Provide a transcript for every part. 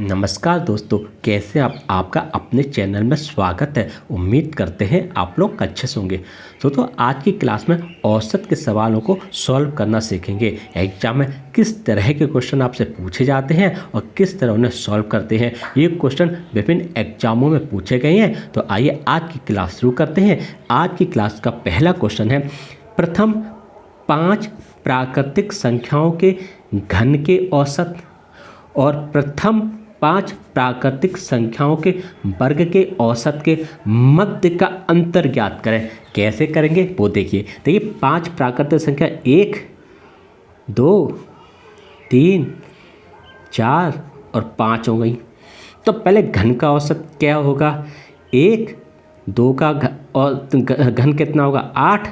नमस्कार दोस्तों, कैसे आपका अपने चैनल में स्वागत है। उम्मीद करते हैं आप लोग अच्छे से होंगे। दोस्तों आज की क्लास में औसत के सवालों को सॉल्व करना सीखेंगे। एग्जाम में किस तरह के क्वेश्चन आपसे पूछे जाते हैं और किस तरह उन्हें सॉल्व करते हैं, ये क्वेश्चन विभिन्न एग्जामों में पूछे गए हैं। तो आइए आज की क्लास शुरू करते हैं। आज की क्लास का पहला क्वेश्चन है, प्रथम 5 प्राकृतिक संख्याओं के घन के औसत और प्रथम 5 प्राकृतिक संख्याओं के वर्ग के औसत के मध्य का अंतर ज्ञात करें। कैसे करेंगे वो देखिए 5 प्राकृतिक संख्या 1, 2, 3, 4 और 5 हो गई। तो पहले घन का औसत क्या होगा? 1, 2 का घन कितना होगा? 8,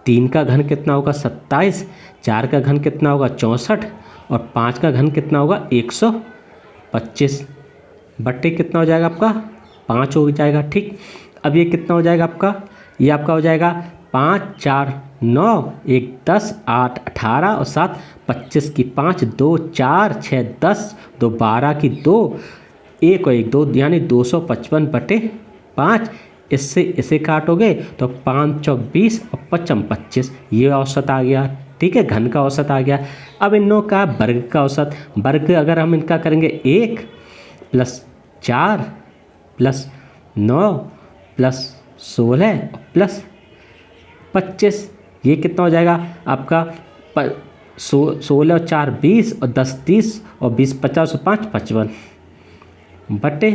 3 का घन कितना होगा? 27, 4 का घन कितना होगा? 64 और 5 का घन कितना होगा? 125 बट्टे कितना हो जाएगा आपका? 5 हो जाएगा। ठीक, अब ये कितना हो जाएगा आपका? ये आपका हो जाएगा 5, 4, 9, 1, 10, 8, 18 और 7, 25 की 5, 2, 4, 6, 10, 2, 12 की 2, 1 और 1, 2 यानी 255 बटे 5। इससे इसे काटोगे तो 5 चौक 20 और 55 25, ये औसत आ गया। ठीक है, घन का औसत आ गया। अब इन लोगों का वर्ग का औसत, वर्ग अगर हम इनका करेंगे 1 + 4 + 9 + 16 + 25, ये कितना हो जाएगा आपका? 16 और 4 20 और 10 30 और 20 50 और 5 55 बटे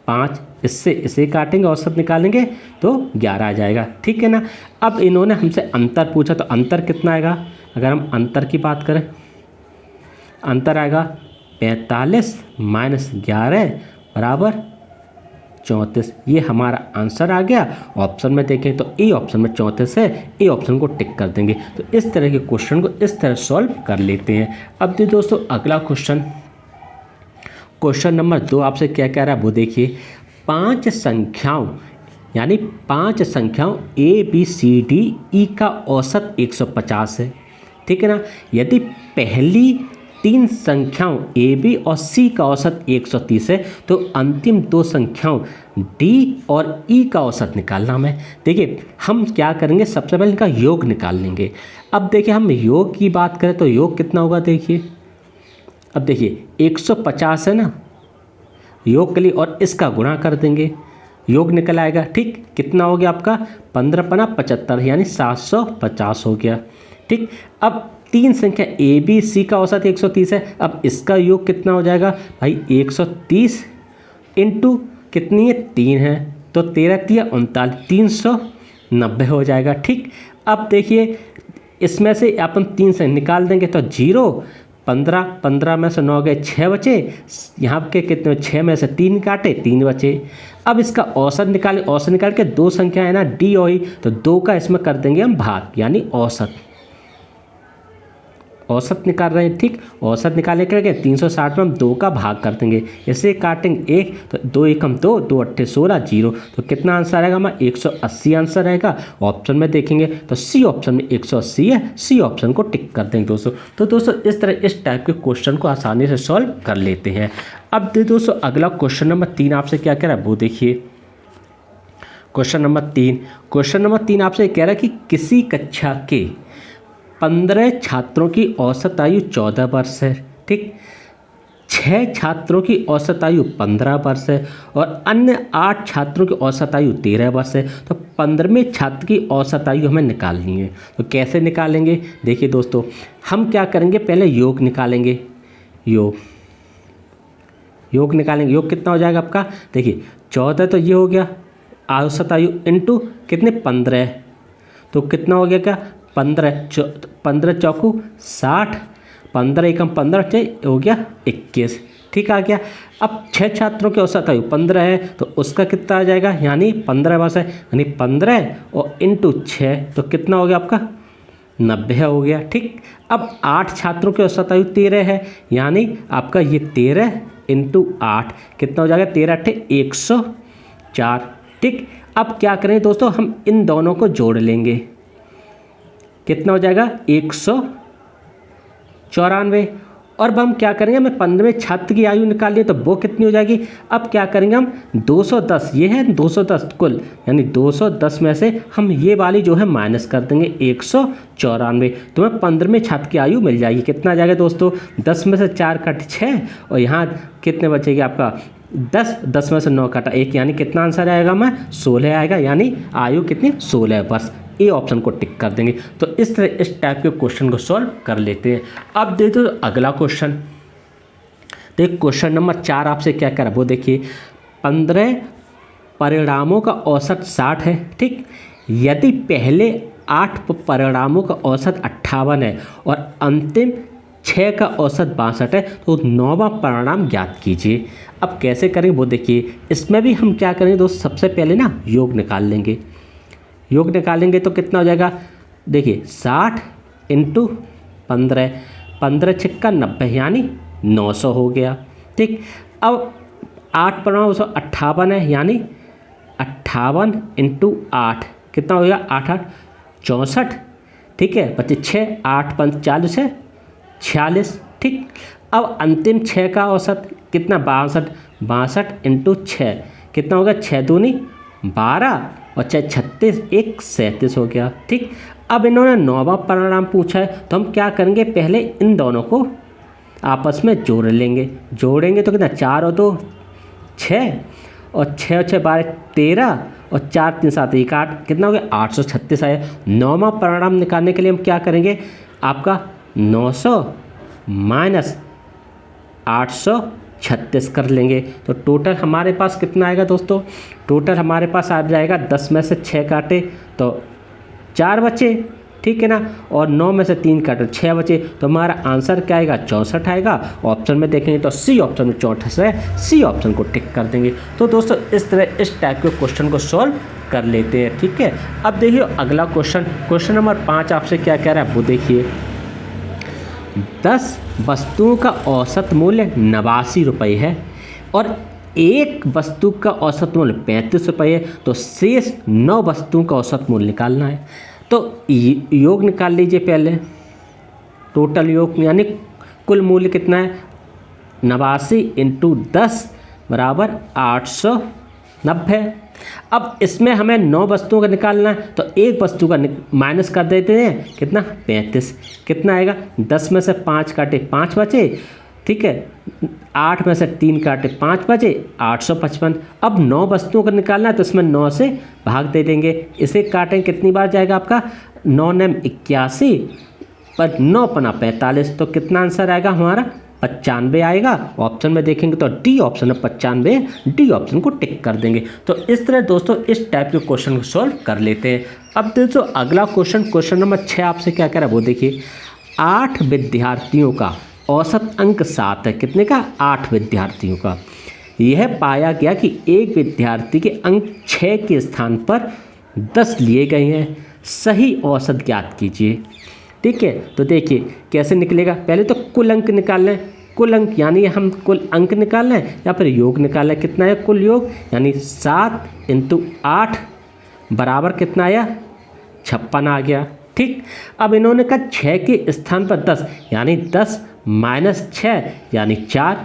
5। इससे इसे काटेंगे, औसत निकालेंगे तो 11 आ जाएगा। ठीक है ना। अब इन्होंने हमसे अंतर पूछा, तो अंतर कितना आएगा? अगर हम अंतर की बात करें, अंतर आएगा 45 - 11 = 34। ये हमारा आंसर आ गया। ऑप्शन में देखें तो ए ऑप्शन में 34 है, ए ऑप्शन को टिक कर देंगे। तो इस तरह के क्वेश्चन को इस तरह सॉल्व कर लेते हैं। अब दोस्तों अगला क्वेश्चन नंबर 2 आपसे क्या कह रहा है वो देखिए। 5 संख्याओं यानी 5 संख्याओं ABCDE का औसत 150 है। ठीक है ना। यदि पहली 3 संख्याओं AB और C का औसत 130 है तो अंतिम 2 संख्याओं D और E का औसत निकालना है। देखिए हम क्या करेंगे, सबसे पहले इनका योग निकाल लेंगे। अब देखिए हम योग की बात करें तो योग कितना होगा? देखिए अब देखिए 150 है ना, योग के लिए और इसका गुणा कर देंगे, योग निकल आएगा। ठीक, कितना हो गया आपका? 15 × 75 यानी 750 हो गया। ठीक, अब 3 संख्या ABC का औसत 130 है। अब इसका योग कितना हो जाएगा भाई? 130 इंटू कितनी है? 3 है तो 13 × 39 390 हो जाएगा। ठीक, अब देखिए इसमें से अपन 3 से निकाल देंगे तो 0, 15 में से 9 गए, 6 बचे। यहाँ के कितने? 6 में से 3 काटे, 3 बचे। अब इसका औसत निकालें, औसत निकाल के 2 संख्या है ना D और E, तो 2 का इसमें कर देंगे हम भाग, यानी औसत निकाल रहे हैं। ठीक, औसत निकालने के लिए 360 में हम 2 का भाग कर देंगे, इसे काटेंगे 1 तो 2 × 1 = 2, 2 × 8 = 16, 0। तो कितना आंसर आएगा हमारा? 180 आंसर आएगा। ऑप्शन में देखेंगे तो C ऑप्शन में 180 है, C ऑप्शन को टिक कर देंगे दोस्तों। तो दोस्तों इस तरह इस टाइप के क्वेश्चन को आसानी से सॉल्व कर लेते हैं। अब दोस्तों अगला क्वेश्चन नंबर 3 आपसे क्या कह रहा है वो देखिए। क्वेश्चन नंबर 3 आपसे कह रहा है कि किसी कक्षा के 15 छात्रों की औसत आयु 14 वर्ष है। ठीक, 6 छात्रों की औसत आयु 15 वर्ष है और अन्य 8 छात्रों की औसत आयु 13 वर्ष है। तो 15वें छात्र की औसत आयु हमें निकालनी है। तो कैसे निकालेंगे? देखिए दोस्तों हम क्या करेंगे, पहले योग निकालेंगे। योग निकालेंगे, योग कितना हो जाएगा आपका? देखिए 14 तो ये हो गया औसत आयु इंटू कितने? 15, तो कितना हो गया? क्या 15 चौकू 60, 15 × 1 = 15 हो गया 21। ठीक आ गया। अब 6 छात्रों की औसत आयु 15 है तो उसका कितना आ जाएगा? यानी 15 वर्ष है, यानी 15 और इंटू 6 तो कितना हो गया आपका? 90 हो गया। ठीक, अब 8 छात्रों की औसत आयु 13 है, यानी आपका ये 13 इंटू 8 कितना हो जाएगा? 13 × 8 = 104। ठीक, अब क्या करें दोस्तों, हम इन दोनों को जोड़ लेंगे। कितना हो जाएगा? 194 और अब हम क्या करेंगे, हमें 15वें छात्र की आयु निकालनी है तो वो कितनी हो जाएगी। अब क्या करेंगे हम 210, ये है 210 कुल, यानी 210 में से हम ये वाली जो है माइनस कर देंगे 194, तो हमें 15वें छात्र की आयु मिल जाएगी। कितना आ जाएगा दोस्तों, 10 में से 4 कट 6 और यहाँ कितने बचेगी आपका 10 में से 9 काटा 1, यानी कितना आंसर आएगा हमें 16 आएगा, यानी आयु कितनी 16 वर्ष। ए ऑप्शन को टिक कर देंगे। तो इस तरह इस टाइप के क्वेश्चन को सॉल्व कर लेते हैं। अब देखो अगला क्वेश्चन, देखिए क्वेश्चन नंबर 4 आपसे क्या कह रहा है वो देखिए। 15 परिणामों का औसत 60 है, ठीक। यदि पहले 8 परिणामों का औसत 58 है और अंतिम 6 का औसत 62 है तो 9वां परिणाम ज्ञात कीजिए। अब कैसे करेंगे वो देखिए। इसमें भी हम क्या करेंगे दोस्त, सबसे पहले ना योग निकाल लेंगे। योग निकालेंगे तो कितना हो जाएगा, देखिए 60 × 15, 15 छिक्का 90, यानी 900 हो गया, ठीक। अब 8 परिणाम 58 है, यानी 58 × 8 कितना हो गया, 8 8 64, ठीक है। बच्चे 6 8 5 40 है 46, ठीक। अब अंतिम 6 का औसत कितना 62, 62 × 6 कितना हो गया, 6 दूनी 12 और 6 36, 1 37 हो गया, ठीक। अब इन्होंने 9वां परिणाम पूछा है तो हम क्या करेंगे, पहले इन दोनों को आपस में जोड़ लेंगे। जोड़ेंगे तो कितना 4 और 2 6 और 6 और 6 12 13 और 4 3 7 1 8, कितना हो गया 836 आया। 9वां परिणाम निकालने के लिए हम क्या करेंगे, आपका 900 माइनस 836 कर लेंगे तो टोटल हमारे पास कितना आएगा दोस्तों, टोटल हमारे पास आ जाएगा 10 में से 6 काटे तो 4 बचे, ठीक है ना, और 9 में से 3 काटे 6 बचे, तो हमारा आंसर क्या आएगा 64 आएगा। ऑप्शन में देखेंगे तो सी ऑप्शन में 64 है, सी ऑप्शन को टिक कर देंगे। तो दोस्तों इस तरह इस टाइप के क्वेश्चन को सॉल्व कर लेते हैं, ठीक है। अब देखिए अगला क्वेश्चन, क्वेश्चन नंबर 5 आपसे क्या कह रहा है वो देखिए। 10 वस्तुओं का औसत मूल्य 89 रुपये है और एक वस्तु का औसत मूल्य 35 रुपये है, तो शेष 9 वस्तुओं का औसत मूल्य निकालना है। तो योग निकाल लीजिए पहले, टोटल योग यानी कुल मूल्य कितना है 89 × 10 बराबर 890। अब इसमें हमें 9 वस्तुओं का निकालना है तो एक वस्तु का माइनस कर देते हैं, कितना 35, कितना आएगा 10 में से 5 काटे 5 बचे, ठीक है। 8 में से 3 काटे 5 बचे 855। अब 9 वस्तुओं का निकालना है तो इसमें 9 से भाग दे देंगे, इसे काटें कितनी बार जाएगा आपका 9 9 81 पर 9 पना 45, तो कितना आंसर आएगा हमारा 95 आएगा। ऑप्शन में देखेंगे तो डी ऑप्शन है 95, डी ऑप्शन को टिक कर देंगे। तो इस तरह दोस्तों इस टाइप के क्वेश्चन को सॉल्व कर लेते हैं। अब दोस्तों अगला क्वेश्चन, क्वेश्चन नंबर 6 आपसे क्या कह रहा है वो देखिए। 8 विद्यार्थियों का औसत अंक 7 है, कितने का 8 विद्यार्थियों का। यह पाया गया कि एक विद्यार्थी के अंक 6 के स्थान पर 10 लिए गए हैं, सही औसत ज्ञात कीजिए, ठीक है। तो देखिए कैसे निकलेगा, पहले तो कुल अंक निकाल लें, कुल अंक यानी हम कुल अंक निकाल लें या फिर योग निकाल लें। कितना है कुल योग, यानी 7 × 8 बराबर कितना आया 56 आ गया, ठीक। अब इन्होंने कहा 6 के स्थान पर 10, यानी 10 - 6 यानी 4।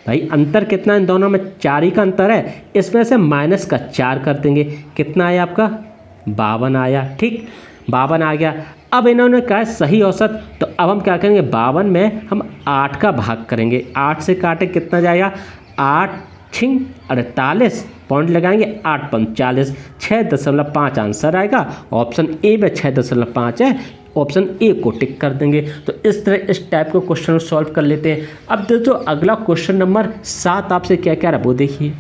भाई अंतर कितना इन दोनों में, 4 ही का अंतर है, इसमें से माइनस का 4 कर देंगे, कितना आया आपका 52 आया, ठीक 52 आ गया। अब इन्होंने कहा सही औसत, तो अब हम क्या करेंगे 52 में हम 8 का भाग करेंगे, 8 से काटे कितना जाएगा 8 छिंग 48, पॉइंट लगाएंगे 8 पंच 40, 6.5 आंसर आएगा। ऑप्शन ए में 6.5 है, ऑप्शन ए को टिक कर देंगे। तो इस तरह इस टाइप के क्वेश्चन को सॉल्व कर लेते हैं। अब दोस्तों अगला क्वेश्चन नंबर 7 आपसे क्या कह रहा है वो देखिए।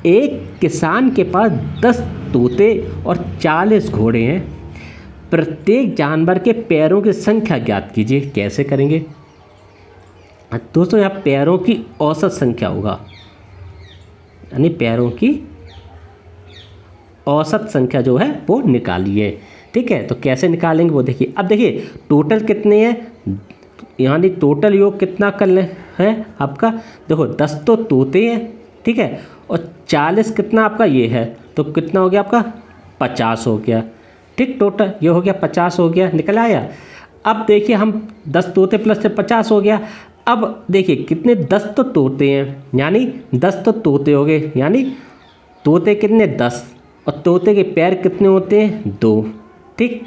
एक किसान के पास 10 तोते और 40 घोड़े हैं, प्रत्येक जानवर के पैरों की संख्या ज्ञात कीजिए। कैसे करेंगे दोस्तों, यहाँ पैरों की औसत संख्या होगा, यानी पैरों की औसत संख्या जो है वो निकालिए, ठीक है। तो कैसे निकालेंगे वो देखिए। अब देखिए टोटल कितने हैं, यानी टोटल योग कितना कर ले है आपका, देखो 10 तो तोते हैं, ठीक है, और 40 कितना आपका ये है, तो कितना हो गया आपका 50 हो गया, ठीक। टोटल ये हो गया 50 हो गया, निकल आया। अब देखिए हम 10 तोते प्लस से 50 हो गया। अब देखिए कितने 10 तो तोते हैं, यानी 10 तो तोते हो गए, यानी तोते कितने 10 और तोते के पैर कितने होते हैं 2, ठीक।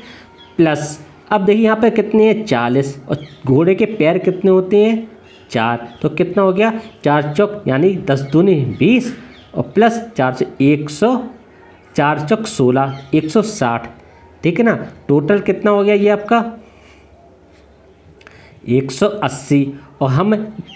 प्लस अब देखिए यहाँ पर कितने हैं 40 और घोड़े के पैर कितने होते हैं 4, तो कितना हो गया 4 चौक यानी 10 दूनी 20 और प्लस 4 से 100, 4 चौक 16, 160, ठीक है ना। टोटल कितना हो गया ये आपका 180 और हम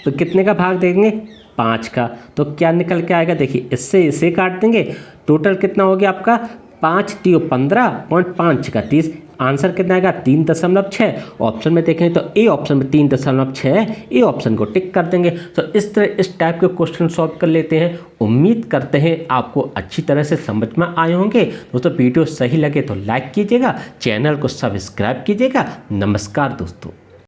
कितने का भाग देंगे 5 का, तो क्या निकल के आएगा देखिए इससे इसे काट देंगे, टोटल कितना हो गया आपका 5 × 15 5 का 30, आंसर कितना आएगा 3.6। ऑप्शन में देखें तो ए ऑप्शन में 3.6, ए ऑप्शन को टिक कर देंगे। तो इस तरह इस टाइप के क्वेश्चन सॉल्व कर लेते हैं। उम्मीद करते हैं आपको अच्छी तरह से समझ में आए होंगे। दोस्तों वीडियो सही लगे तो लाइक कीजिएगा, चैनल को सब्सक्राइब कीजिएगा। नमस्कार दोस्तों।